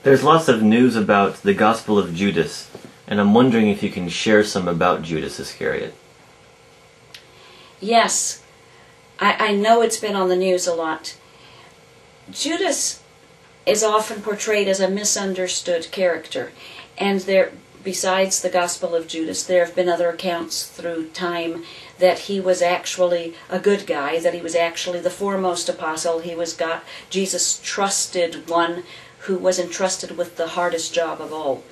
There's lots of news about the Gospel of Judas, and I'm wondering if you can share some about Judas Iscariot. Yes, I know it's been on the news a lot. Judas is often portrayed as a misunderstood character, and besides the Gospel of Judas, there have been other accounts through time that he was actually a good guy, that he was actually the foremost apostle. He was Jesus' trusted one who was entrusted with the hardest job of all.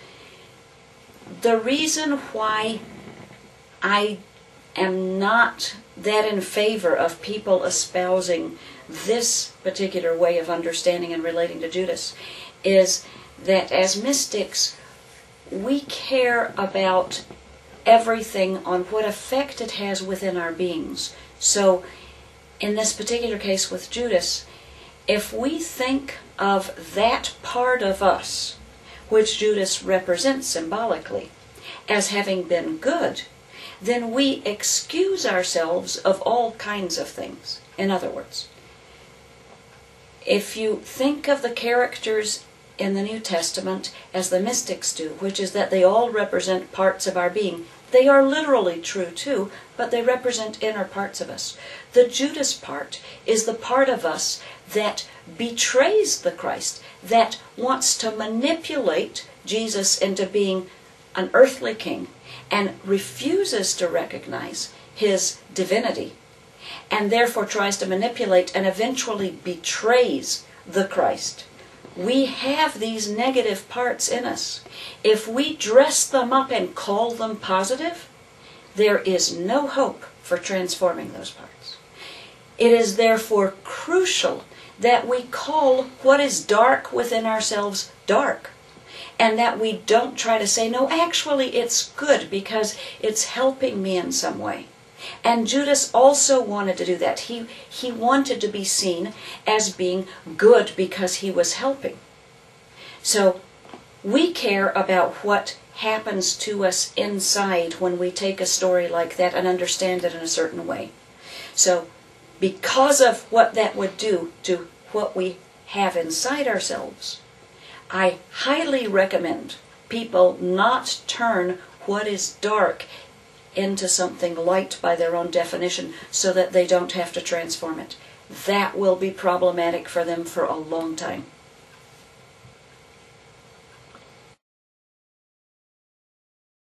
The reason why I am not that in favor of people espousing this particular way of understanding and relating to Judas is that as mystics, we care about everything on what effect it has within our beings. So, in this particular case with Judas, if we think of that part of us, which Judas represents symbolically, as having been good, then we excuse ourselves of all kinds of things. In other words, if you think of the characters in the New Testament as the mystics do, which is that they all represent parts of our being, they are literally true too, but they represent inner parts of us. The Judas part is the part of us that betrays the Christ, that wants to manipulate Jesus into being an earthly king and refuses to recognize his divinity, and therefore tries to manipulate and eventually betrays the Christ. We have these negative parts in us. If we dress them up and call them positive, there is no hope for transforming those parts. It is therefore crucial that we call what is dark within ourselves dark, and that we don't try to say, no, actually it's good because it's helping me in some way. And Judas also wanted to do that. He wanted to be seen as being good because he was helping. So we care about what happens to us inside when we take a story like that and understand it in a certain way. So because of what that would do to what we have inside ourselves, I highly recommend people not turn what is dark into something light by their own definition so that they don't have to transform it. That will be problematic for them for a long time.